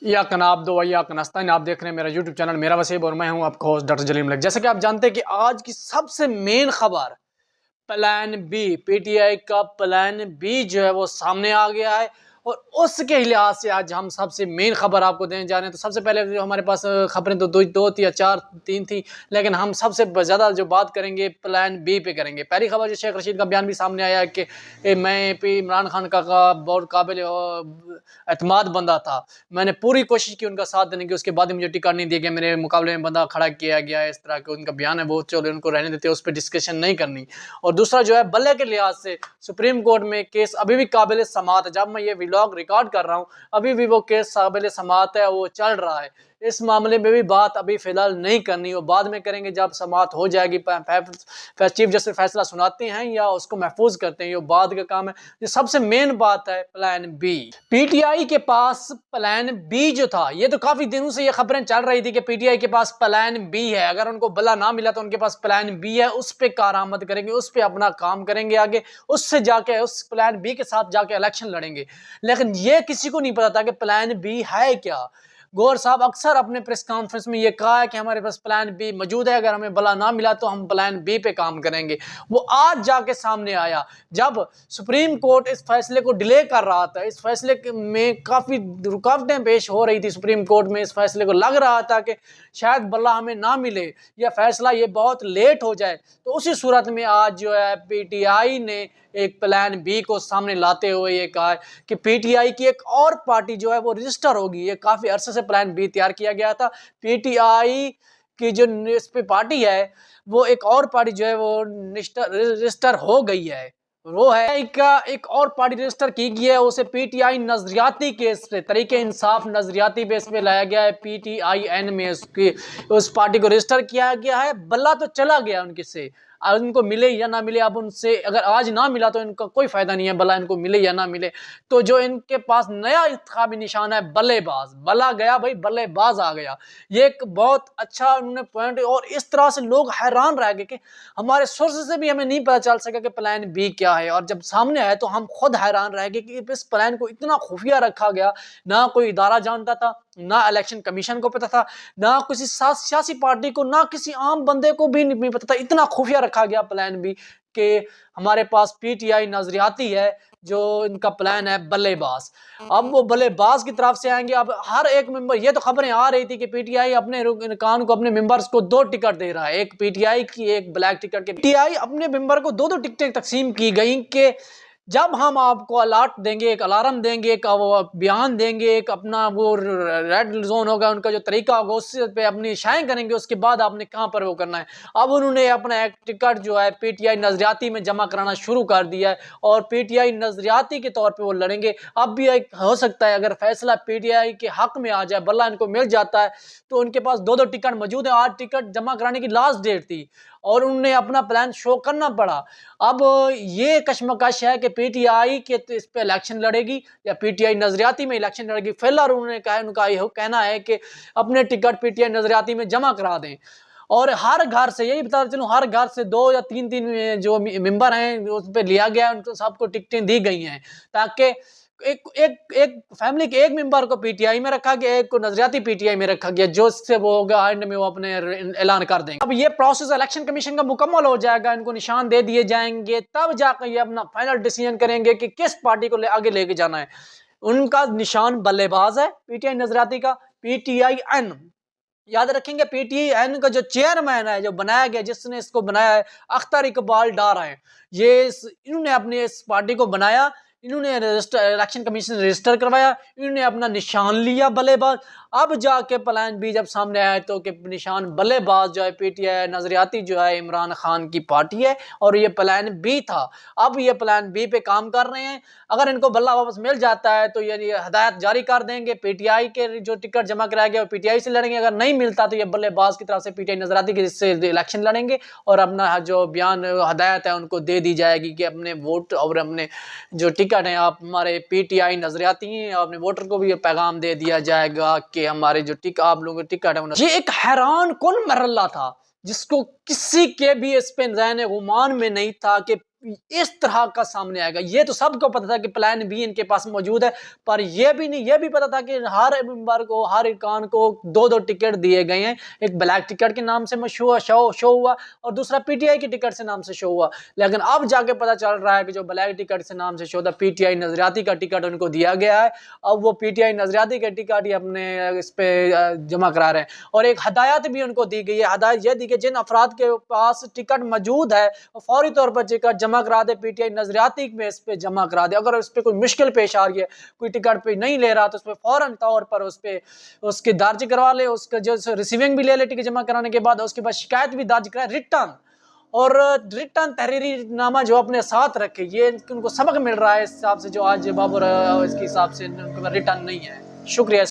या कनाब दो या कनास्तान। आप देख रहे हैं मेरा यूट्यूब चैनल मेरा वसीब और मैं हूं आपका होस्ट डॉक्टर जलीम मलिक। जैसे कि आप जानते हैं कि आज की सबसे मेन खबर प्लान बी, पीटीआई का प्लान बी जो है वो सामने आ गया है और उसके लिहाज से आज हम सबसे मेन खबर आपको देने जा रहे हैं। तो सबसे पहले जो हमारे पास खबरें तो दो थी या चार तीन थी, लेकिन हम सबसे ज़्यादा जो बात करेंगे प्लान बी पे करेंगे। पहली खबर जो शेख रशीद का बयान भी सामने आया है कि मैं पे इमरान खान का बहुत काबिल एतमाद बंदा था, मैंने पूरी कोशिश की उनका साथ देने की, उसके बाद मुझे टिकट नहीं दिया गया, मेरे मुकाबले में बंदा खड़ा किया गया है। इस तरह का उनका बयान है, बहुत चलो उनको रहने देते, उस पर डिस्कशन नहीं करनी। और दूसरा जो है बल्ले के लिहाज से सुप्रीम कोर्ट में केस अभी भी काबिल समात है। जब मैं ये व्लॉग रिकॉर्ड कर रहा हूँ अभी भी वो केस काबिल समात है, वो चल रहा है। इस मामले में भी बात अभी फिलहाल नहीं करनी, वो बाद में करेंगे जब समात हो जाएगी। चीफ जस्टिस फैसला सुनाते हैं या उसको महफूज करते हैं, ये बाद का काम है। ये सबसे मेन बात है प्लान बी। पीटीआई के पास प्लान बी जो था, ये तो काफी दिनों से ये खबरें चल रही थी कि पीटीआई के पास प्लान बी है, अगर उनको बला ना मिला तो उनके पास प्लान बी है, उस पर कारआमद करेंगे, उस पर अपना काम करेंगे आगे, उससे जाके उस प्लान बी के साथ जाके इलेक्शन लड़ेंगे। लेकिन ये किसी को नहीं पता था कि प्लान बी है क्या। गौर साहब अक्सर अपने प्रेस कॉन्फ्रेंस में ये कहा है कि हमारे पास प्लान बी मौजूद है, अगर हमें बला ना मिला तो हम प्लान बी पे काम करेंगे। वो आज जाके सामने आया जब सुप्रीम कोर्ट इस फैसले को डिले कर रहा था। इस फैसले में काफ़ी रुकावटें पेश हो रही थी सुप्रीम कोर्ट में। इस फैसले को लग रहा था कि शायद बल्ला हमें ना मिले या फैसला ये बहुत लेट हो जाए। तो उसी सूरत में आज जो है पीटीआई ने एक प्लान बी को सामने लाते हुए ये कहा है कि पीटीआई की एक और पार्टी जो है वो रजिस्टर होगी। ये काफ़ी अरसे से प्लान बी तैयार किया गया था। पीटीआई की जो इस पे पार्टी है वो एक और पार्टी जो है वो रजिस्टर हो गई है, वो है एक और पार्टी रजिस्टर की गई है। उसे पीटीआई नजरियाती केस पे, तरीके इंसाफ नजरियाती बेस पे लाया गया है। पीटीआईएन में उस पार्टी को रजिस्टर किया गया है। बल्ला तो चला गया उनके से, उनको मिले या ना मिले, अब उनसे अगर आज ना मिला तो इनका कोई फायदा नहीं है, भला इनको मिले या ना मिले। तो जो इनके पास नया इंतखाबी निशान है बल्लेबाज, बल्ला गया भाई, बल्लेबाज आ गया। ये एक बहुत अच्छा उन्होंने पॉइंट, और इस तरह से लोग हैरान रह गए कि हमारे सोर्स से भी हमें नहीं पता चल सका कि प्लान बी क्या है, और जब सामने आया तो हम खुद हैरान रह गए कि इस प्लान को इतना खुफिया रखा गया। ना कोई इदारा जानता था, ना इलेक्शन कमीशन को पता था, ना किसी सियासी पार्टी को, ना किसी आम बंदे को भी नहीं पता था। इतना खुफिया रखा गया प्लान बी कि हमारे पास पीटीआई नजरियाती है, जो इनका प्लान है बल्लेबाज। अब वो बल्लेबाज की तरफ से आएंगे। अब हर एक मेंबर, ये तो खबरें आ रही थी कि पीटीआई अपने रुकन को, अपने मेंबर्स को 2 टिकट दे रहा है, एक पीटीआई की एक ब्लैक टिकट के। पीटीआई अपने मेंबर को 2-2 टिकटें तकसीम की गई कि जब हम आपको अलर्ट देंगे, एक अलार्म देंगे, एक वो बयान देंगे, एक अपना वो रेड जोन होगा, उनका जो तरीका होगा उस पे अपनी शायें करेंगे, उसके बाद आपने कहाँ पर वो करना है। अब उन्होंने अपना एक टिकट जो है पीटीआई नजरियाती में जमा कराना शुरू कर दिया है और पीटीआई नजरियाती के तौर पे वो लड़ेंगे। अब भी एक हो सकता है अगर फैसला पीटीआई के हक में आ जाए, बल्ला इनको मिल जाता है, तो उनके पास 2-2 टिकट मौजूद है। 8 टिकट जमा कराने की लास्ट डेट थी और उन्हें अपना प्लान शो करना पड़ा। अब ये कशमकश है कि पीटीआई के इस पे इलेक्शन लड़ेगी या पीटीआई नजरियाती में इलेक्शन लड़ेगी। फिलहाल उन्होंने कहा, उनका यह कहना है कि अपने टिकट पीटीआई नजरियाती में जमा करा दें, और हर घर से, यही बता चलूं, हर घर से 2 या 3 जो मेंबर हैं उस पे लिया गया, उनको सबको टिकटें दी गई हैं, ताकि एक एक एक फैमिली के एक मेंबर को पीटीआई में रखा गया, एक को नजरियाती पीटीआई में रखा गया, जो इससे वो होगा एंड में वो अपने ऐलान कर देंगे। अब ये प्रोसेस इलेक्शन कमीशन का मुकम्मल हो जाएगा, इनको निशान दे दिए जाएंगे, तब जाकर ये अपना फाइनल डिसीजन करेंगे कि किस पार्टी को आगे लेके जाना है। उनका निशान बल्लेबाज है पीटीआई नजरियाती का, पीटीआईएन। याद रखेंगे पीटीआईएन का जो चेयरमैन है, जो बनाया गया, जिसने इसको बनाया है, अख्तर इकबाल डार है। इन्होंने अपनी इस पार्टी को बनाया, इन्होंने इलेक्शन कमीशन रजिस्टर करवाया, इन्होंने अपना निशान लिया बल्लेबाज। अब जाके प्लान बी जब सामने आया तो कि निशान बल्लेबाज जो है पीटीआई नजरियाती जो है इमरान खान की पार्टी है, और ये प्लान बी था। अब ये प्लान बी पे काम कर रहे हैं। अगर इनको बल्ला वापस मिल जाता है तो ये हदायत जारी कर देंगे, पीटीआई के जो टिकट जमा कराया गया वो पीटीआई से लड़ेंगे। अगर नहीं मिलता तो ये बल्लेबाज की तरफ से पीटीआई नजरियाती के से इलेक्शन लड़ेंगे, और अपना जो बयान हदायत है उनको दे दी जाएगी कि अपने वोट और अपने जो टिकट हैं, आप हमारे पीटीआई नजरियाती हैं, अपने वोटर को भी ये पैगाम दे दिया जाएगा कि हमारे जो आप लोगों के टिकट है। ये एक हैरान कुन मरहला था जिसको किसी के भी इस पे ज़हन गुमान में नहीं था कि इस तरह का सामने आएगा। ये तो सबको पता था कि प्लान बी इनके पास मौजूद है, पर ये भी नहीं, ये भी पता था कि हर मेंबर को, हर इरकान को 2-2 टिकट दिए गए हैं। एक ब्लैक टिकट के नाम से मशहूर शो हुआ और दूसरा पीटीआई की टिकट से नाम से शो हुआ। लेकिन अब जाके पता चल रहा है कि जो ब्लैक टिकट से नाम से शो था, पीटीआई नजरियाती का टिकट उनको दिया गया है। अब वो पीटीआई नजरियाती के टिकट ही अपने इस पे जमा करा रहे हैं। और एक हदायत भी उनको दी गई है। हदायत ये दी कि जिन अफराद के पास टिकट मौजूद है वो फौरी तौर पर टिकट जमा करा दे, पीटीआई नजरियाती में इस पे जमा करा दे। अगर उस पर कोई मुश्किल पेश आ रही है, कोई टिकट पे नहीं ले रहा, तो उस पर फौरन तौर पर उस पे उसकी दर्ज करवा ले, उसका जो रिसीविंग भी ले ले टिकट जमा कराने के बाद, उसके बाद शिकायत भी दर्ज कराए रिटर्न, और रिटर्न तहरीरी नामा जो अपने साथ रखे। ये उनको सबक मिल रहा है इस हिसाब से, जो आज बाबर इसके हिसाब से रिटर्न नहीं है। शुक्रिया।